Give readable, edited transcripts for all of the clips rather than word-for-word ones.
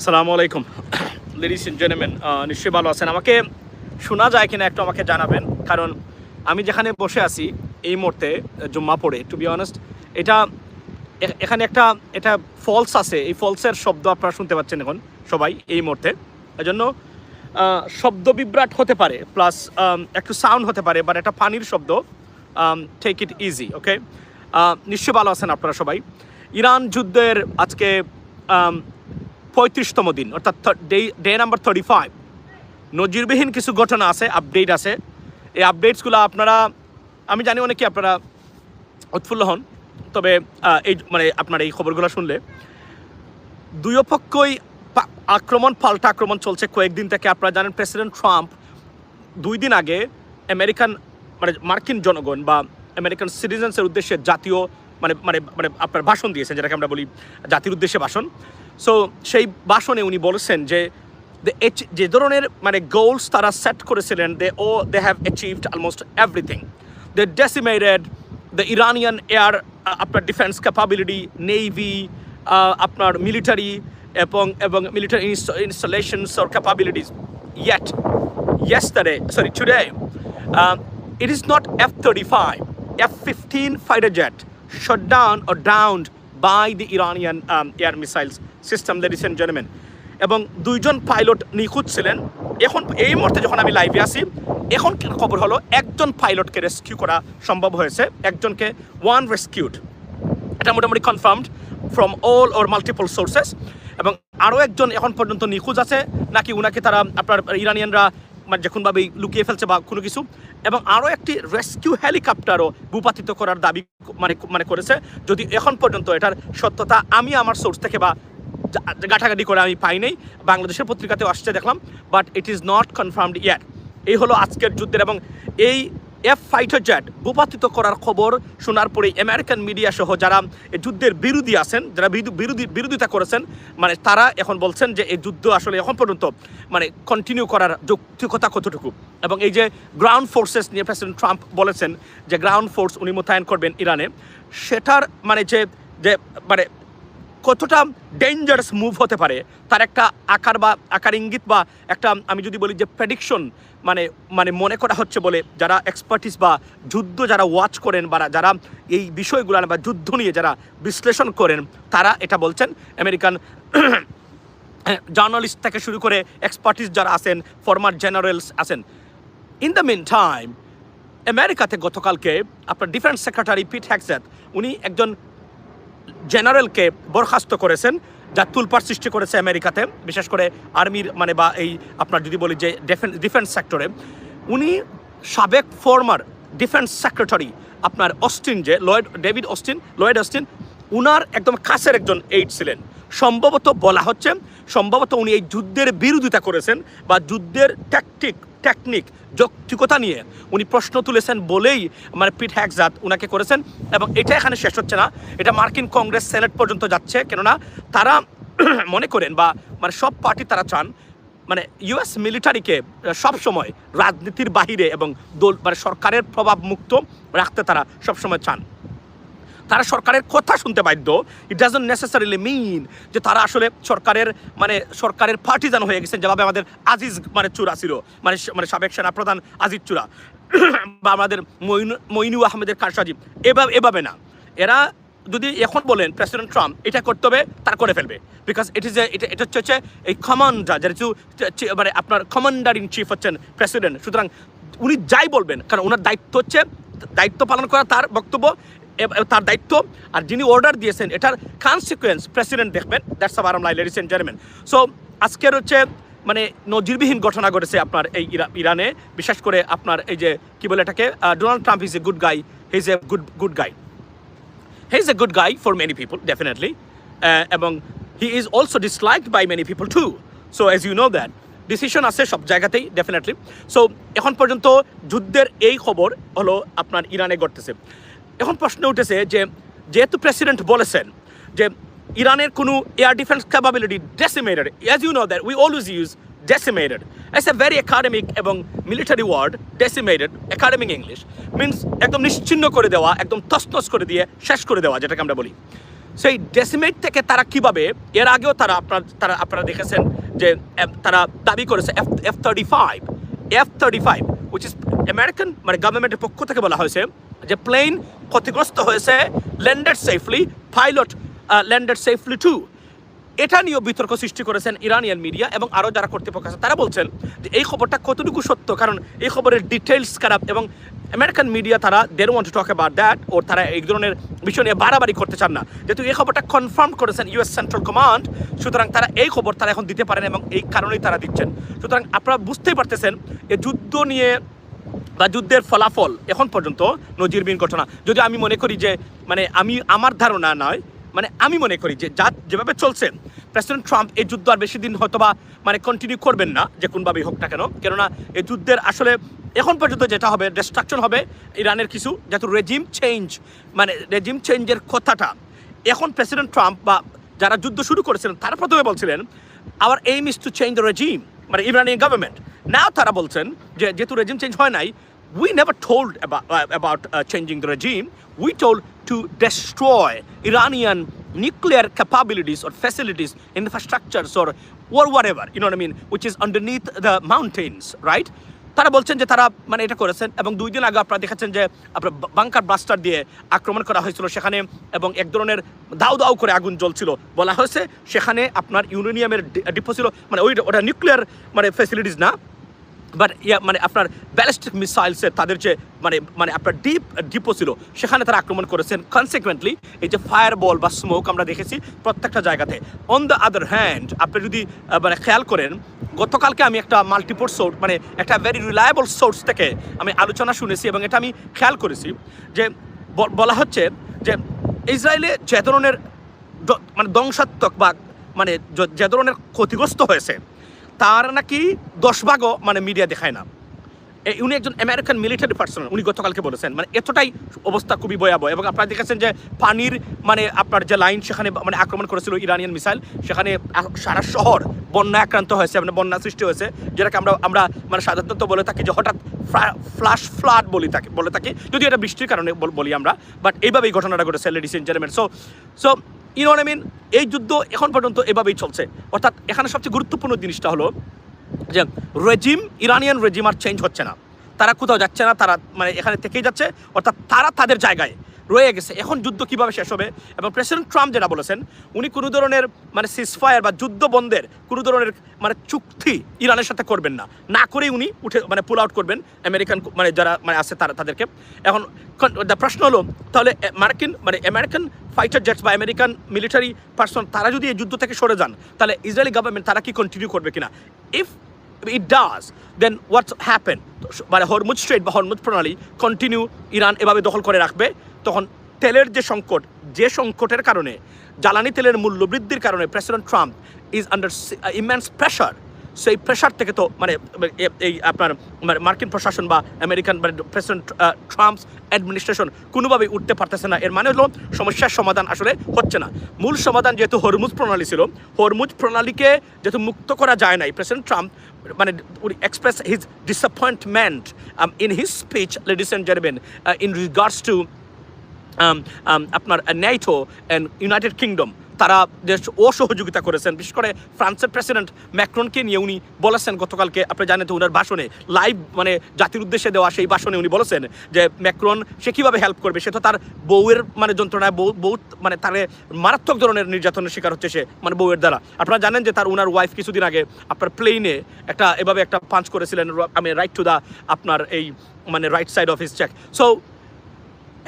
আসসালামু আলাইকুম ladies and gentleman, নিশ্চয়ই ভালো আছেন। আমাকে শোনা যায় কিনা একটু আমাকে জানাবেন, কারণ আমি যেখানে বসে আছি এই মুহূর্তে জুম্মা পড়ে, টু বি অনেস্ট এটা এখানে এটা ফলস আছে, এই ফলসের শব্দ আপনারা শুনতে পাচ্ছেন এখন সবাই এই মুহূর্তে। এজন্য শব্দ বিভ্রাট হতে পারে, প্লাস একটু সাউন্ড হতে পারে, বাট এটা পানির শব্দ। টেক ইট ইজি, ওকে? নিশ্চয়ই ভালো আছেন আপনারা সবাই। ইরান যুদ্ধের আজকে 35তম দিন, অর্থাৎ ডে নাম্বার 35। নজিরবিহীন কিছু ঘটনা আছে, আপডেট আছে। এই আপডেটসগুলো আপনারা, আমি জানি অনেকে আপনারা উৎফুল্ল হন, তবে এই আপনার এই খবরগুলো শুনলে দুই পক্ষই পাল্টা আক্রমণ চলছে কয়েকদিন থেকে। আপনারা জানেন প্রেসিডেন্ট ট্রাম্প 2 দিন আগে মার্কিন জনগণ বা আমেরিকান সিটিজেন্সের উদ্দেশ্যে জাতীয় আপনার ভাষণ দিয়েছেন, যেটাকে আমরা বলি জাতির উদ্দেশ্যে ভাষণ। সো সেই ভাষণে উনি বলেছেন যে যে ধরনের গোলস তারা সেট করেছিলেন, they have achieved almost everything. They decimated the Iranian air আপনার ডিফেন্স ক্যাপাবিলিটি, নেভি, আপনার মিলিটারি এবং military installations or capabilities. Yet today it is not F-35, F-15 fighter jet shot down or downed by the Iranian air missiles system, ladies and gentlemen. এবং 2 জন pilot নিখোঁজ ছিলেন। এখন এই মুহূর্তে যখন আমি লাইভে আসি, এখন খবর হলো 1 জন পাইলটকে রেস্কিউ করা সম্ভব হয়েছে, একজনকে ওয়ান রেস্কিউড। এটা মোটামুটি confirmed from all or multiple sources. এবং আরও একজন এখন পর্যন্ত নিখোঁজ আছে, নাকি উনাকে তারা আপনার ইরানিয়ানরা যখনভাবেই লুকিয়ে ফেলছে বা কোনো কিছু। এবং আরও একটি রেস্কিউ হেলিকপ্টারও ভূপাতিত করার দাবি করেছে। যদি এখন পর্যন্ত এটার সত্যতা আমি আমার সোর্স থেকে বা ঘাটাঘাটি করে আমি পাই নাই, বাংলাদেশের পত্রিকাতেও আসছে দেখলাম, but it is not confirmed yacht. এই হলো আজকের যুদ্ধের। এবং এই ফাইটার জেট ভূপাতিত করার খবর শোনার পরে আমেরিকান মিডিয়া সহ যারা এই যুদ্ধের বিরোধী আছেন, যারা বিরোধিতা করেছেন, তারা এখন বলছেন যে এই যুদ্ধ আসলে এখন পর্যন্ত কন্টিনিউ করার যৌক্তিকতা কতটুকু। এবং এই যে গ্রাউন্ড ফোর্সেস নিয়ে প্রেসিডেন্ট ট্রাম্প বলেছেন যে গ্রাউন্ড ফোর্স উনি মোতায়েন করবেন ইরানে, সেটার কতটা ডেঞ্জারাস মুভ হতে পারে তার একটা আকার ইঙ্গিত বা একটা, আমি যদি বলি যে প্রেডিকশন মনে করা হচ্ছে বলে যারা এক্সপার্টিস বা যুদ্ধ যারা ওয়াচ করেন বা যারা এই বিষয়গুলো বা যুদ্ধ নিয়ে যারা বিশ্লেষণ করেন, তারা এটা বলছেন। আমেরিকান জার্নালিস্ট থেকে শুরু করে এক্সপার্টিস যারা আছেন, ফরমার জেনারেলস আছেন। ইন দ্য মিন টাইম আমেরিকাতে গতকালকে আপনার ডিফেন্স সেক্রেটারি পিট হেগসেথ উনি একজন জেনারেলকে বরখাস্ত করেছেন, যা তুলপাড় সৃষ্টি করেছে আমেরিকাতে, বিশেষ করে আর্মির বা এই আপনার যদি বলি যে ডিফেন্স সেক্টরে। উনি সাবেক ফর্মার ডিফেন্স সেক্রেটারি আপনার অস্টিন, যে লয়েড অস্টিন, উনার একদম কাছের একজন এইড ছিলেন। সম্ভবত বলা হচ্ছে উনি এই যুদ্ধের বিরোধিতা করেছেন বা যুদ্ধের টেকনিক যৌক্তিকতা নিয়ে উনি প্রশ্ন তুলেছেন বলেই পিট হেগসেথ উনাকে করেছেন। এবং এটা এখানে শেষ হচ্ছে না, এটা মার্কিন কংগ্রেস সেনেট পর্যন্ত যাচ্ছে। কেননা তারা মনে করেন বা সব পার্টি তারা চান ইউএস মিলিটারিকে সবসময় রাজনীতির বাহিরে এবং সরকারের প্রভাব মুক্ত রাখতে তারা সবসময় চান। তারা সরকারের কথা শুনতে বাধ্য। ইট ডাজন্ট নেসেসারিলি মিন যে তারা আসলে সরকারের পার্টিজান হয়ে গেছেন, যেভাবে আমাদের আজিজ চূড়া ছিল, সাবেক সেনাপ্রধান আজিজ চূড়া বা আমাদের মইনু আহমেদের কারসাজি। এভাবে না, এরা যদি এখন বলেন প্রেসিডেন্ট ট্রাম্প এটা করতে হবে, তারা করে ফেলবে। বিকজ এটা হচ্ছে এই কমান্ডার, যেহেতু আপনার কমান্ডার ইন চিফ হচ্ছেন প্রেসিডেন্ট, সুতরাং উনি যাই বলবেন, কারণ ওনার দায়িত্ব হচ্ছে দায়িত্ব পালন করা, তার বক্তব্য তার দায়িত্ব। আর যিনি অর্ডার দিয়েছেন এটার কনসিকুয়েন্স প্রেসিডেন্ট দেখবেন। That's the bottom line, ladies and gentleman. So আজকের হচ্ছে নজিরবিহীন ঘটনা ঘটেছে আপনার এই ইরানে। বিশেষ করে আপনার এই যে কি বলে এটাকে, Donald Trump is a good guy, he is a good guy, he is a good guy for many people definitely, এবং he is also disliked by many people too. So as you know that decision আছে সব জায়গাতেই definitely. So এখন পর্যন্ত যুদ্ধের এই খবর হলো আপনার ইরানে ঘটতেছে। এখন প্রশ্ন উঠেছে যে যেহেতু প্রেসিডেন্ট বলেছেন যে ইরানের কোনো air defence capability decimated, as you know that we always use decimated as a very academic এবং military word. Decimated academic English means একদম নিশ্চিহ্ন করে দেওয়া, একদম তছনছ করে দিয়ে শেষ করে দেওয়া, যেটাকে আমরা বলি। সেই ডেসিমেট থেকে তারা কিভাবে, এর আগেও আপনারা দেখেছেন যে তারা দাবি করেছে F-35 which is আমেরিকান মানে গভর্নমেন্টের পক্ষ থেকে বলা হয়েছে যে প্লেন ক্ষতিগ্রস্ত হয়েছে, landed safely, pilot landed safely too. এটা নিয়েও বিতর্ক সৃষ্টি করেছেন ইরানিয়ান মিডিয়া এবং আরও যারা কর্তৃপক্ষ আছে তারা বলছেন যে এই খবরটা কতটুকু সত্য, কারণ এই খবরের ডিটেলস খারাপ এবং আমেরিকান মিডিয়া তারা they don't want to talk about that, ও তারা এই ধরনের বিষয় নিয়ে বাড়াবাড়ি করতে চান না। যেহেতু এই খবরটা কনফার্ম করেছেন ইউএস সেন্ট্রাল কমান্ড, সুতরাং তারা এই খবর তারা এখন দিতে পারেন এবং এই কারণেই তারা দিচ্ছেন। সুতরাং আপনারা বুঝতেই পারতেছেন এই যুদ্ধ নিয়ে বা যুদ্ধের ফলাফল এখন পর্যন্ত নজিরবিহীন ঘটনা। যদি আমি মনে করি যে মানে আমার ধারণা নয়, মানে আমি মনে করি যে যেভাবে চলছে প্রেসিডেন্ট ট্রাম্প এই যুদ্ধ আর বেশি দিন হয়তো বা মানে কন্টিনিউ করবেন না, যে কোনভাবেই হোক না কেন, কেননা এই যুদ্ধের আসলে এখন পর্যন্ত যেটা হবে ডিস্ট্রাকশন হবে ইরানের কিছু, যেহেতু রেজিম চেঞ্জের কথাটা এখন প্রেসিডেন্ট ট্রাম্প বা যারা যুদ্ধ শুরু করেছিলেন তারা প্রথমে বলছিলেন our aim is to change the regime, মানে ইরানিয়ান গভর্নমেন্ট। নাও তারা বলছেন যে যেহেতু রেজিম চেঞ্জ হয় নাই, we never told about changing the regime. We told to destroy Iranian nuclear capabilities or facilities, infrastructures or whatever, you know what I mean, which is underneath the mountains, right? তারা বলছেন যে তারা মানে এটা করেছেন এবং 2 দিন আগে আপনারা দেখেছেন যে আপনার বাংকার ব্লাস্টার দিয়ে আক্রমণ করা হয়েছিল সেখানে, এবং এক ধরনের দাউ দাউ করে আগুন জ্বলছিল। বলা হয়েছে সেখানে আপনার ইউরেনিয়ামের ডিপো ছিল, মানে ওটা নিউক্লিয়ার মানে ফ্যাসিলিটিস না, বাট মানে আপনার ব্যালিস্টিক মিসাইলসের তাদের যে মানে আপনার ডিপো ছিল সেখানে তারা আক্রমণ করেছেন। কনসিকুয়েন্টলি এই যে ফায়ার বল বা স্মোক আমরা দেখেছি প্রত্যেকটা জায়গাতে। অন দ্য আদার হ্যান্ড আপনি যদি মানে খেয়াল করেন, গতকালকে আমি একটা মাল্টিপোর সোর্স মানে একটা ভেরি রিলায়েবল সোর্স থেকে আমি আলোচনা শুনেছি এবং এটা আমি খেয়াল করেছি যে বলা হচ্ছে যে ইসরায়েলে যে ধরনের মানে ধ্বংসাত্মক বা মানে যে ধরনের ক্ষতিগ্রস্ত হয়েছে তার নাকি 10 ভাগও মানে মিডিয়া দেখায় না। উনি একজন আমেরিকান মিলিটারি পার্সন, উনি গতকালকে বলেছেন মানে এতটাই অবস্থা খুবই ভয়াবহ। এবং আপনারা দেখেছেন যে পানির মানে আপনার যে লাইন সেখানে মানে আক্রমণ করেছিল ইরানিয়ান মিসাইল, সেখানে সারা শহর বন্যা আক্রান্ত হয়েছে, মানে বন্যা সৃষ্টি হয়েছে, যেটাকে আমরা মানে সাধারণত বলে থাকি যে হঠাৎ ফ্ল্যাশ ফ্লাড বলে থাকি, যদি এটা বৃষ্টির কারণে বলি আমরা, বাট এইভাবেই ঘটনাটা ঘটেছে ladies and gentleman. So you know what I mean, এই যুদ্ধ এখন পর্যন্ত এভাবেই চলছে। অর্থাৎ এখানে সবচেয়ে গুরুত্বপূর্ণ জিনিসটা হলো যে ইরানিয়ান রেজিম আর চেঞ্জ হচ্ছে না, তারা কোথাও যাচ্ছে না, তারা মানে এখানে থেকেই যাচ্ছে, অর্থাৎ তারা তাদের জায়গায় রয়ে গেছে। এখন যুদ্ধ কিভাবে শেষ হবে, এবং প্রেসিডেন্ট ট্রাম্প যেটা বলেছেন উনি কোনো ধরনের মানে সিজফায়ার বা যুদ্ধ বন্ধের কোনো ধরনের মানে চুক্তি ইরানের সাথে করবেন না, না করেই উনি উঠে মানে পুল আউট করবেন আমেরিকান মানে যারা মানে আছে তাদেরকে। এখন প্রশ্ন হলো তাহলে আমেরিকান ফাইটার জেটস বা আমেরিকান মিলিটারি পার্সন তারা যদি এই যুদ্ধ থেকে সরে যান, তাহলে ইসরায়েলি গভর্নমেন্ট তারা কি কন্টিনিউ করবে কিনা? If it does, then what's happen, মানে হরমুজ স্ট্রেট বা হরমুজ প্রণালী কন্টিনিউ ইরান এভাবে দখল করে রাখবে, তখন তেলের যে সংকটের কারণে জ্বালানি তেলের মূল্য বৃদ্ধির কারণে president Trump is under immense pressure. সেই প্রেশার থেকে তো মানে এই আপনার মার্কিন প্রশাসন বা আমেরিকান প্রেসিডেন্ট ট্রাম্পস অ্যাডমিনিস্ট্রেশন কোনোভাবেই উঠতে পারতেছে না। এর মানে হলো সমস্যার সমাধান আসলে হচ্ছে না। মূল সমাধান যেহেতু হরমুজ প্রণালী ছিল, হরমুজ প্রণালীকে যেহেতু মুক্ত করা যায় নাই, প্রেসিডেন্ট ট্রাম্প মানে express his disappointment in his speech ladies and gentleman in regards to আপনার নেটো অ্যান্ড ইউনাইটেড কিংডম। তারা যে অসহযোগিতা করেছেন, বিশেষ করে ফ্রান্সের প্রেসিডেন্ট ম্যাক্রনকে নিয়ে উনি বলেছেন গতকালকে, আপনি জানেন তো ওনার ভাষণে লাইভ মানে জাতির উদ্দেশ্যে দেওয়া সেই ভাষণে উনি বলেছেন যে ম্যাক্রন সে কীভাবে হেল্প করবে, সে তো তার বউয়ের মানে যন্ত্রণায় বউ মানে তার মারাত্মক ধরনের নির্যাতনের শিকার হচ্ছে সে মানে বউয়ের দ্বারা। আপনারা জানেন যে ওনার ওয়াইফ কিছুদিন আগে আপনার প্লেনে এভাবে একটা পাঞ্চ করেছিলেন, আমি রাইট টু দা আপনার এই মানে right side of his cheek. So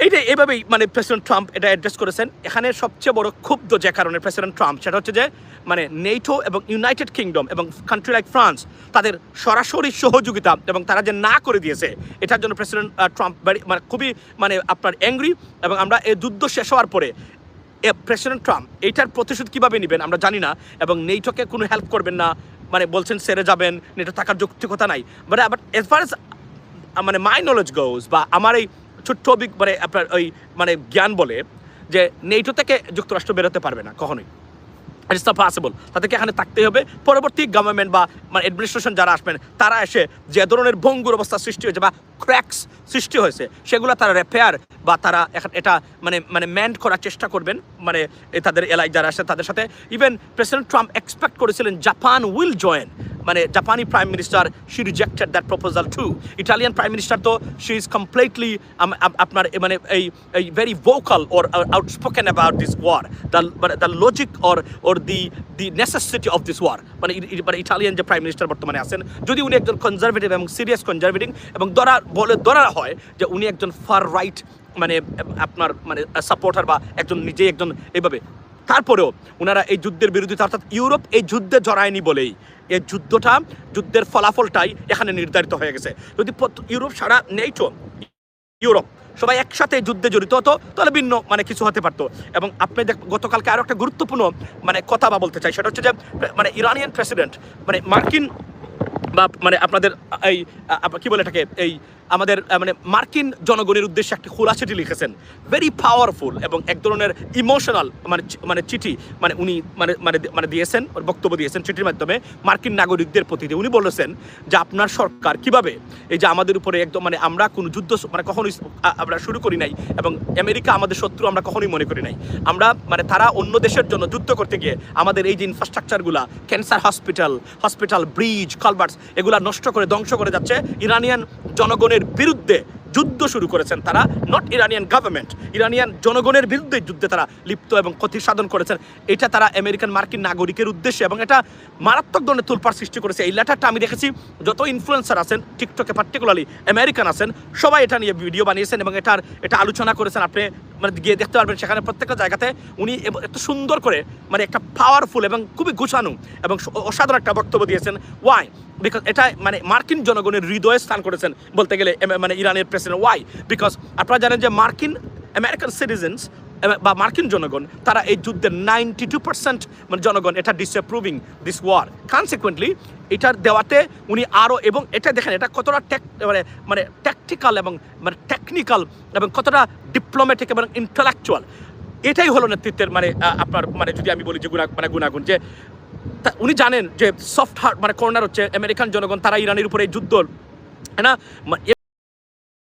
এইটা এভাবেই মানে প্রেসিডেন্ট ট্রাম্প এটা অ্যাড্রেস করেছেন। এখানে সবচেয়ে বড় ক্ষুব্ধ যে কারণে প্রেসিডেন্ট ট্রাম্প, সেটা হচ্ছে যে মানে নেটো এবং ইউনাইটেড কিংডম এবং কান্ট্রি লাইক ফ্রান্স তাদের সরাসরি সহযোগিতা এবং তারা যে না করে দিয়েছে, এটার জন্য প্রেসিডেন্ট ট্রাম্প মানে খুবই মানে আপনার অ্যাংরি। এবং আমরা এই যুদ্ধ শেষ হওয়ার পরে প্রেসিডেন্ট ট্রাম্প এইটার প্রতিশোধ কীভাবে নেবেন আমরা জানি না, এবং নেটোকে কোনো হেল্প করবেন না, মানে বলছেন সেরে যাবেন, নেটো থাকার যৌক্তিকতা নাই। বাট এজ ফার এজ মানে মাই নলেজ গোজ বা আমার এই ছোট্ট মানে আপনার ওই মানে জ্ঞান বলে যে নেটো থেকে যুক্তরাষ্ট্র বেরোতে পারবে না কখনোই। It's not possible. তাদেরকে এখানে থাকতে হবে। পরবর্তী গভর্নমেন্ট বা মানে অ্যাডমিনিস্ট্রেশন যারা আসবেন তারা এসে যে ধরনের ভঙ্গুর অবস্থা সৃষ্টি হয়েছে বা ক্র্যাকস সৃষ্টি হয়েছে সেগুলো তারা রিপেয়ার বা তারা এটা মানে মানে ম্যান্ড করার চেষ্টা করবেন, মানে তাদের এলাকায় যারা আসে তাদের সাথে। ইভেন প্রেসিডেন্ট ট্রাম্প এক্সপেক্ট করেছিলেন জাপান উইল জয়েন, মানে জাপানি prime minister she rejected that proposal too. Italian prime minister তো শি ইজ কমপ্লিটলি আপনার মানে এই very vocal or outspoken about this war, the logic or the necessity of this war. মানে Italian যে prime minister বর্তমানে আছেন, যদি উনি একজন কনজারভেটিভ এবং সিরিয়াস কনজারভেটিভ এবং ধরা হয় যে উনি একজন ফার রাইট মানে আপনার মানে সাপোর্টার বা একজন নিজেই একজন এইভাবে, তারপরেও ওনারা এই যুদ্ধের বিরোধিতা, অর্থাৎ ইউরোপ এই যুদ্ধে জড়ায়নি বলেই এই যুদ্ধের ফলাফলটাই এখানে নির্ধারিত হয়ে গেছে। যদি ইউরোপ সারা নেটো ইউরোপ সবাই একসাথে যুদ্ধে জড়িত হতো তাহলে ভিন্ন মানে কিছু হতে পারতো। এবং আপনি গতকালকে আরও একটা গুরুত্বপূর্ণ মানে কথা বলতে চাই, সেটা হচ্ছে যে মানে ইরানিয়ান প্রেসিডেন্ট মানে মার্কিন বা মানে আপনাদের এই কী বলে এটাকে এই আমাদের মানে মার্কিন জনগণের উদ্দেশ্যে একটি খোলা চিঠি লিখেছেন, ভেরি পাওয়ারফুল এবং এক ধরনের ইমোশনাল মানে চিঠি মানে উনি মানে দিয়েছেন, বক্তব্য দিয়েছেন চিঠির মাধ্যমে মার্কিন নাগরিকদের প্রতি। উনি বলেছেন যে আপনার সরকার কিভাবে এই যে আমাদের উপরে একদম মানে আমরা কোনো যুদ্ধ মানে কখনোই আমরা শুরু করি নাই এবং আমেরিকা আমাদের শত্রু আমরা কখনোই মনে করি নাই। আমরা মানে তারা অন্য দেশের জন্য যুদ্ধ করতে গিয়ে আমাদের এই যে ইনফ্রাস্ট্রাকচারগুলা, ক্যান্সার হসপিটাল, ব্রিজ, কালভার্টস এগুলা নষ্ট করে ধ্বংস করে যাচ্ছে। ইরানিয়ান জনগণের বিরুদ্ধে যুদ্ধ শুরু করেছেন তারা, নট ইরানিয়ান গভর্নমেন্ট, ইরানিয়ান জনগণের বিরুদ্ধে যুদ্ধে তারা লিপ্ত এবং ক্ষতি সাধন করেছেন। এটা তারা আমেরিকান মার্কিন নাগরিকের উদ্দেশ্যে, এবং এটা মারাত্মক ধরনের তোলপাড় সৃষ্টি করেছে। এই লেটারটা আমি দেখেছি যত ইনফ্লুয়েন্সার আছেন টিকটকে পার্টিকুলারলি আমেরিকান আছেন সবাই এটা নিয়ে ভিডিও বানিয়েছেন এবং এটা আলোচনা করেছেন। আপনি মানে গিয়ে দেখতে পারবেন সেখানে প্রত্যেকটা জায়গাতে উনি এত সুন্দর করে মানে একটা পাওয়ারফুল এবং খুবই গুছানো এবং অসাধারণ একটা বক্তব্য দিয়েছেন। ওয়াই? বিকজ এটা মানে মার্কিন জনগণের হৃদয়ে স্থান করেছেন বলতে গেলে মানে ইরানের প্রেসিডেন্ট। ওয়াই? বিকজ আপনারা জানেন যে আমেরিকান সিটিজেন্স বা মার্কিন জনগণ তারা এই যুদ্ধের 92% মানে জনগণ এটা ডিসঅ্যাপ্রুভিং দিস ওয়ার। কনসিকুয়েন্টলি এটার দেওয়াতে উনি আরও, এবং এটা দেখেন এটা কতটা মানে ট্যাকটিক্যাল এবং মানে টেকনিক্যাল এবং কতটা ডিপ্লোম্যাটিক এবং ইন্টেলেকচুয়াল। এটাই হলো নেতৃত্বের মানে আপনার মানে যদি আমি বলি যে গুণাগুণ যে উনি জানেন যে সফট হার্ট মানে কর্নার হচ্ছে আমেরিকান জনগণ, তারা ইরানের উপরে যুদ্ধ না